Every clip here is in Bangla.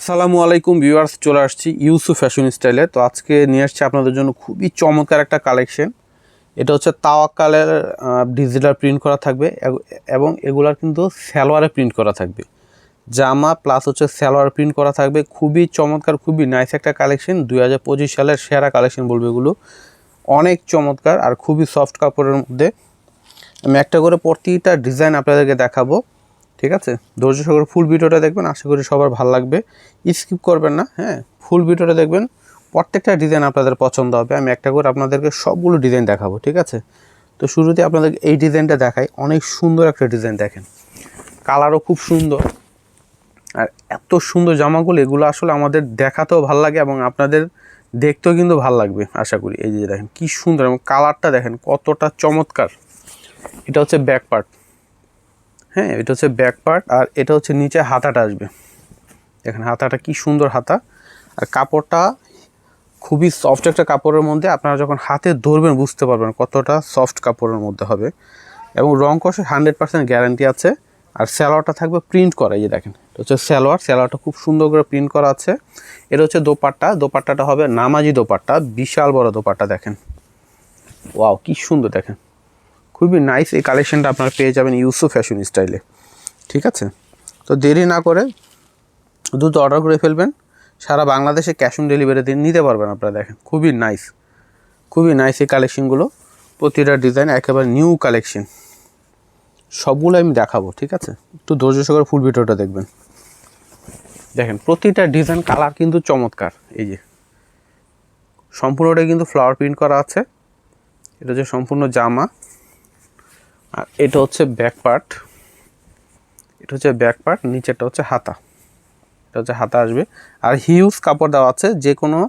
আসসালামু আলাইকুম ভিউয়ার্স, চলে আসছি ইউসুফ ফ্যাশন স্টাইলে। তো আজকে নিয়ে আসছি আপনাদের জন্য খুবই চমৎকার একটা কালেকশন। এটা হচ্ছে তাওয়াক্কালের ডিজিটাল প্রিন্ট করা থাকবে এবং এগুলার কিন্তু সালোয়ারে প্রিন্ট করা থাকবে। জামা প্লাস হচ্ছে সালোয়ার প্রিন্ট করা থাকবে। খুবই চমৎকার, খুবই নাইস একটা কালেকশন। 2025 সালের সেরা কালেকশন বলবো এগুলো। অনেক চমৎকার আর খুবই সফট কাপড়ের মধ্যে। আমি একটা করে প্রতিটা ডিজাইন আপনাদেরকে দেখাবো, ঠিক আছে? ধৈর্য সহকারে ফুল ভিডিওটা দেখবেন, আশা করি সবার ভালো লাগবে। স্কিপ করবেন না, হ্যাঁ, ফুল ভিডিওটা দেখবেন। প্রত্যেকটা ডিজাইন আপনাদের পছন্দ হবে। আমি একটা করে আপনাদেরকে সবগুলো ডিজাইন দেখাবো, ঠিক আছে? তো শুরুতে আপনাদেরকে এই ডিজাইনটা দেখাই। অনেক সুন্দর একটা ডিজাইন, দেখেন, কালারও খুব সুন্দর। আর এত সুন্দর জামাগুলো, এগুলো আসলে আমাদের দেখাতেও ভালো লাগে এবং আপনাদের দেখতেও কিন্তু ভালো লাগবে আশা করি। এই যে দেখেন কি সুন্দর, এবং কালারটা দেখেন কতটা চমৎকার। এটা হচ্ছে ব্যাক পার্ট, হ্যাঁ, এটা হচ্ছে ব্যাক পার্ট। আর এটা হচ্ছে নিচে হাতাটা আসবে। দেখেন হাতাটা কি সুন্দর হাতা। আর কাপড়টা খুবই সফট একটা কাপড়ের মধ্যে। আপনারা যখন হাতে ধরবেন বুঝতে পারবেন কতটা সফট কাপড়ের মধ্যে হবে। এবং রং কষে 100% গ্যারান্টি আছে। আর সালোয়ারটা থাকবে প্রিন্ট করা। এই যে দেখেন, এটা হচ্ছে সালোয়ারটা খুব সুন্দর করে প্রিন্ট করা আছে। এটা হচ্ছে দোপাট্টাটা হবে নামাজি দোপাট্টা, বিশাল বড় দোপাট্টা। দেখেন ওয়াও কি সুন্দর, দেখেন খুবই নাইস। এই কালেকশনটা আপনারা পেয়ে যাবেন ইউসুফ ফ্যাশন স্টাইলে, ঠিক আছে? তো দেরি না করে দ্রুত অর্ডার করে ফেলবেন। সারা বাংলাদেশে ক্যাশ অন ডেলিভারি দিয়ে নিতে পারবেন আপনারা। দেখেন খুবই নাইস, খুবই নাইস এই কালেকশনগুলো। প্রতিটা ডিজাইন একেবারে নিউ কালেকশন, সবগুলো আমি দেখাবো, ঠিক আছে? একটু ধৈর্য সহকারে ফুল ভিডিওটা দেখবেন। দেখেন প্রতিটা ডিজাইন কালার কিন্তু চমৎকার। এই যে সম্পূর্ণটাই কিন্তু ফ্লাওয়ার প্রিন্ট করা আছে। এটা হচ্ছে সম্পূর্ণ জামা। আর এটা হচ্ছে ব্যাক পার্ট, নিচেরটা হচ্ছে হাতা। এটা হচ্ছে হাতা আসবে। আর হিউজ কাপড় দেওয়া আছে, যে কোনো,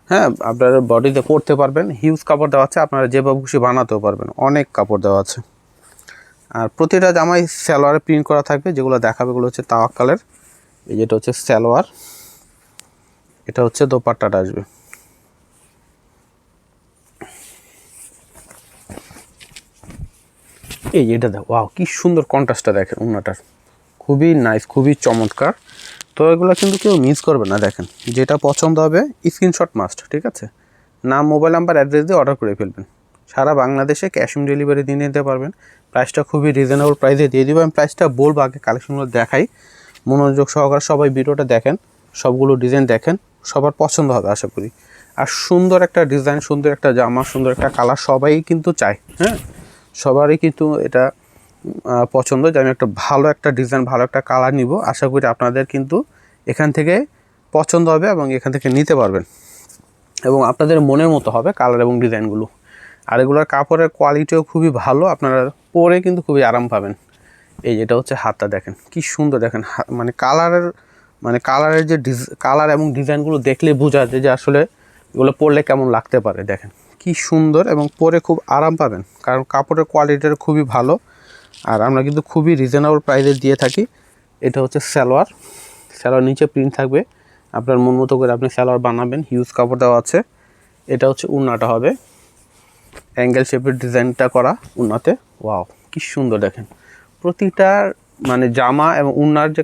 হ্যাঁ, আপনারা বডিতে পরতে পারবেন। হিউজ কাপড় দেওয়া আছে, আপনারা যেভাবে খুশি বানাতেও পারবেন। অনেক কাপড় দেওয়া আছে। আর প্রতিটা জামায় সালোয়ারে প্রিন্ট করা থাকবে। যেগুলো দেখাবে এগুলো হচ্ছে তাওয়াক্কালের। এই যেটা হচ্ছে সালোয়ার, এটা হচ্ছে দোপাট্টাটা আসবে। এই এটা দেখো, ওয়াও কি সুন্দর কন্ট্রাস্টটা দেখেন ওড়নাটার। খুবই নাইস, খুবই চমৎকার। তো এগুলো কিন্তু কেউ মিস করবে না। দেখেন যেটা পছন্দ হবে স্ক্রিনশট মাস্ট, ঠিক আছে? নাম, মোবাইল নাম্বার, অ্যাড্রেস দিয়ে অর্ডার করে ফেলবেন। সারা বাংলাদেশে ক্যাশ অন ডেলিভারি দিয়ে নিতে পারবেন। প্রাইসটা খুবই রিজনেবল প্রাইসে দিয়ে দিব। আমি প্রাইসটা বলবো, আগে কালেকশনগুলো দেখাই। মনোযোগ সহকারে সবাই ভিডিওটা দেখেন, সবগুলো ডিজাইন দেখেন, সবার পছন্দ হবে আশা করি। আর সুন্দর একটা ডিজাইন, সুন্দর একটা জামা, সুন্দর একটা কালার সবাই কিন্তু চায়, হ্যাঁ, সবারই কিন্তু এটা পছন্দ যে আমি একটা ভালো একটা ডিজাইন, ভালো একটা কালার নিব। আশা করি আপনাদের কিন্তু এখান থেকে পছন্দ হবে এবং এখান থেকে নিতে পারবেন, এবং আপনাদের মনের মতো হবে কালার এবং ডিজাইনগুলো। আর এগুলোর কাপড়ের কোয়ালিটিও খুবই ভালো, আপনারা পরে কিন্তু খুবই আরাম পাবেন। এই যেটা হচ্ছে হাতটা, দেখেন কি সুন্দর। দেখেন কালারের যে কালার এবং ডিজাইনগুলো দেখলে বোঝা যায় যে আসলে এগুলো পরলে কেমন লাগতে পারে। দেখেন কি সুন্দর, এবং পরে খুব আরাম পাবেন, কারণ কাপড়ের কোয়ালিটিটা খুবই ভালো। আর আমরা কিন্তু খুবই রিজনেবল প্রাইসে দিয়ে থাকি। এটা হচ্ছে সালোয়ার নিচে প্রিন্ট থাকবে। আপনার মন মতো করে আপনি সালোয়ার বানাবেন। হিউজ কাপড় দেওয়া আছে। এটা হচ্ছে উন্নাটা হবে অ্যাঙ্গেল শেপের ডিজাইনটা করা উন্নাতে। ওয়াও কি সুন্দর, দেখেন প্রতিটা জামা এবং উন্নার যে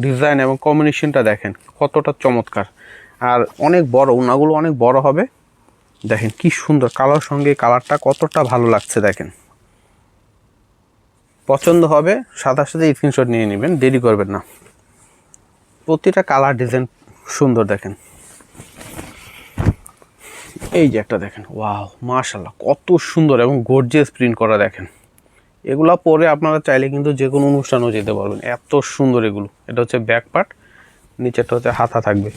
ডিজাইন এবং কম্বিনেশনটা দেখেন কতটা চমৎকার। আর অনেক বড়, উন্নাগুলো অনেক বড় হবে। দেখেন কি সুন্দর কালার, সঙ্গে কালারটা কতটা ভালো লাগছে। দেখেন পছন্দ হবে, সাথে সাথে স্ক্রিনশট নিয়ে নেবেন, দেরি করবেন না। প্রতিটা কালার ডিজাইন সুন্দর। দেখেন এই যে একটা দেখেন, ওয়াও মাশাআল্লাহ কত সুন্দর এবং গর্জিয়াস প্রিন্ট করা। দেখেন এগুলা পরে আপনারা চাইলে কিন্তু যে কোনো অনুষ্ঠানেও যেতে পারবেন, এত সুন্দর এগুলো। এটা হচ্ছে ব্যাক পার্ট, নিচেরটা হচ্ছে হাতা থাকবে।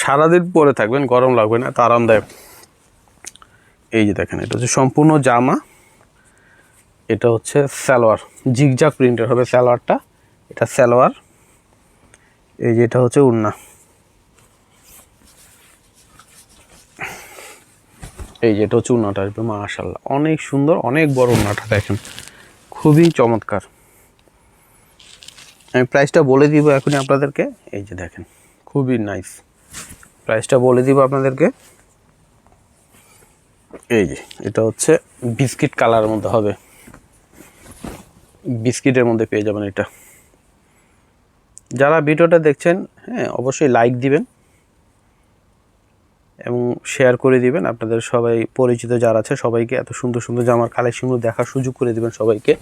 সারাদিন পরে থাকবেন, গরম লাগবে না, তো আরামদায়ক। এই যে দেখেন, এটা হচ্ছে সম্পূর্ণ জামা। এটা হচ্ছে সালোয়ার, জিগজাগ প্রিন্টের হবে সালোয়ারটা। এটা সালোয়ার। এই যে এটা হচ্ছে ওড়না। এই যে এটা হচ্ছে ওড়নাটা আসবে। মাশাআল্লাহ অনেক সুন্দর, অনেক বড় ওড়নাটা। দেখেন খুবই চমৎকার। আমি প্রাইসটা বলে দিব এখনই আপনাদেরকে। এই যে দেখেন খুবই নাইস, প্রাইসটা বলে দিব আপনাদেরকে। এই যে এটা হচ্ছে বিস্কিট কালারের মধ্যে হবে, বিস্কিটের মধ্যে পেয়ে যাবেন এটা। যারা ভিডিওটা দেখছেন হ্যাঁ অবশ্যই লাইক দিবেন এবং শেয়ার করে দিবেন, আপনাদের সবাই পরিচিত যারা আছে সবাইকে এত সুন্দর সুন্দর জামার কালেকশনগুলো দেখার সুযোগ করে দিবেন সবাইকে।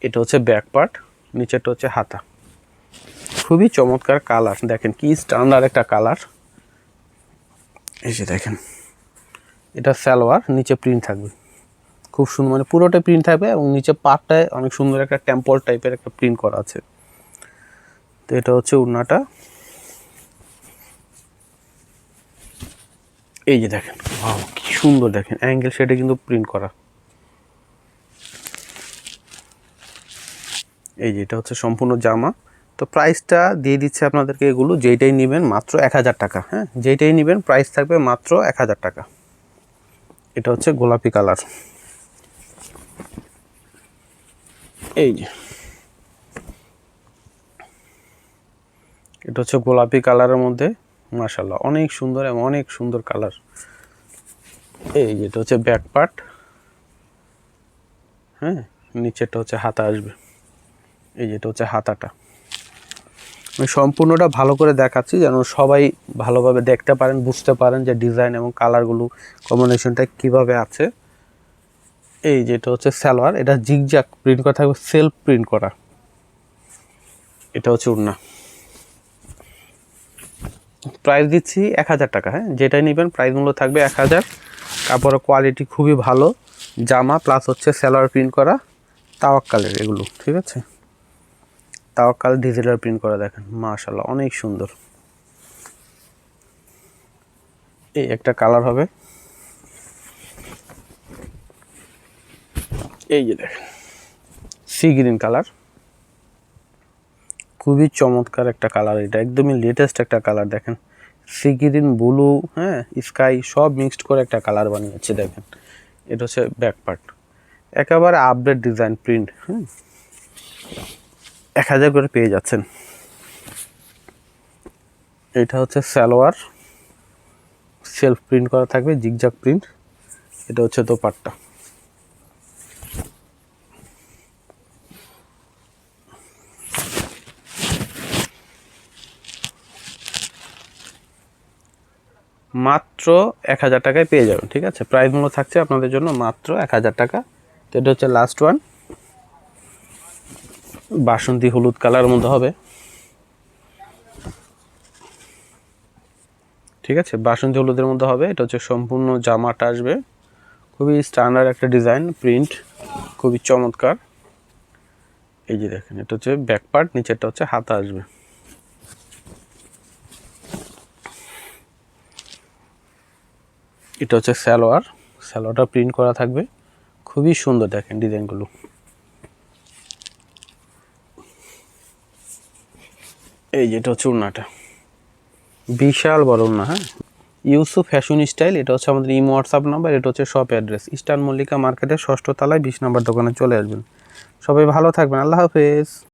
এটা হচ্ছে ব্যাক পার্ট, নিচেরটা হচ্ছে হাতা। খুবই চমৎকার কালার, দেখেন কি স্ট্যান্ডার্ড একটা কালার। এই যে দেখেন, এটা সালোয়ার, নিচে প্রিন্ট থাকবে খুব সুন্দর, মানে পুরোটাই প্রিন্ট থাকবে এবং নিচে পাটটায় অনেক সুন্দর একটা টেম্পল টাইপের একটা প্রিন্ট করা আছে। তো এটা হচ্ছে ওড়নাটা। এই যে দেখেন, ওয়াও কি সুন্দর, দেখেন অ্যাঙ্গেল শেডে কিন্তু প্রিন্ট করা। এই যে এটা হচ্ছে সম্পূর্ণ জামা। তো প্রাইসটা দিয়ে দিচ্ছে আপনাদেরকে, এগুলো যেইটাই নেবেন মাত্র 1000 টাকা। হ্যাঁ, যেইটাই নেবেন প্রাইস থাকবে মাত্র 1000 টাকা। এটা হচ্ছে গোলাপি কালার। এই যে এটা হচ্ছে গোলাপি কালারের মধ্যে, মাশাআল্লাহ অনেক সুন্দর এবং অনেক সুন্দর কালার। এই যে এটা হচ্ছে ব্যাক পার্ট, হ্যাঁ নিচেরটা হচ্ছে হাতা আসবে। এই যে এটা হচ্ছে হাতাটা। আমি সম্পূর্ণটা ভালো করে দেখাচ্ছি যেন সবাই ভালোভাবে দেখতে পারেন, বুঝতে পারেন যে ডিজাইন এবং কালারগুলো কম্বিনেশনটা কিভাবে আছে। এই যে এটা হচ্ছে সালোয়ার, এটা জিগজ্যাগ প্রিন্ট করা থাকবে, সেলফ প্রিন্ট করা। এটা হচ্ছে ওড়না। প্রাইস দিচ্ছি 1000 টাকা। হ্যাঁ, যেটাই নেবেন প্রাইস মূল্য থাকবে 1000। কাপড়ের কোয়ালিটি খুবই ভালো, জামা প্লাস হচ্ছে সালোয়ার প্রিন্ট করা, তাওয়াক্কালের এগুলো, ঠিক আছে। তাওয়াক্কাল ডিজিটাল প্রিন্ট করা, দেখেন মাশাআল্লাহ অনেক সুন্দর। এই একটা কালার হবে, এই যে দেখেন সি গ্রিন কালার, খুবই চমৎকার একটা কালার। এটা একদমই লেটেস্ট একটা কালার, দেখেন সি গ্রিন, ব্লু, হ্যাঁ স্কাই সব মিক্সড করে একটা কালার বানিয়েছে। দেখেন এটা হচ্ছে ব্যাক পার্ট, একেবারে আপডেট ডিজাইন প্রিন্ট। 1000 করে পেয়ে যাচ্ছেন। এটা হচ্ছে সালোয়ার, সেলফ প্রিন্ট করা থাকবে, জিগজ্যাগ প্রিন্ট। এটা হচ্ছে দোপাট্টা। মাত্র 1000 টাকায় পেয়ে যাবেন, ঠিক আছে। প্রাইস মূল্য থাকছে আপনাদের জন্য মাত্র 1000 টাকা। তো এটা হচ্ছে লাস্ট ওয়ান, বাসন্তী হলুদ কালার মধ্যে হবে, ঠিক আছে। বাসন্তী হলুদের মধ্যে হবে। এটা হচ্ছে সম্পূর্ণ জামাটা আসবে, খুবই স্ট্যান্ডার্ড একটা ডিজাইন প্রিন্ট, খুবই চমৎকার। এই যে দেখেন এটা হচ্ছে ব্যাক পার্ট, নিচেরটা হচ্ছে হাতা আসবে। এটা হচ্ছে সালোয়ার, সালোয়ারটা প্রিন্ট করা থাকবে, খুবই সুন্দর, দেখেন ডিজাইনগুলো। এই যে এটা হচ্ছে ওড়নাটা, বিশাল বড় ওড়না। হ্যাঁ, ইউসুফ ফ্যাশন স্টাইল, এটা হচ্ছে আমাদের ইমো হোয়াটসঅ্যাপ নাম্বার। এটা হচ্ছে শপ অ্যাড্রেস ইস্টার্ন মল্লিকা মার্কেটের 6ষ্ঠ তলায় 20 নম্বর দোকানে চলে আসবেন। সবাই ভালো থাকবেন, আল্লাহ হাফেজ।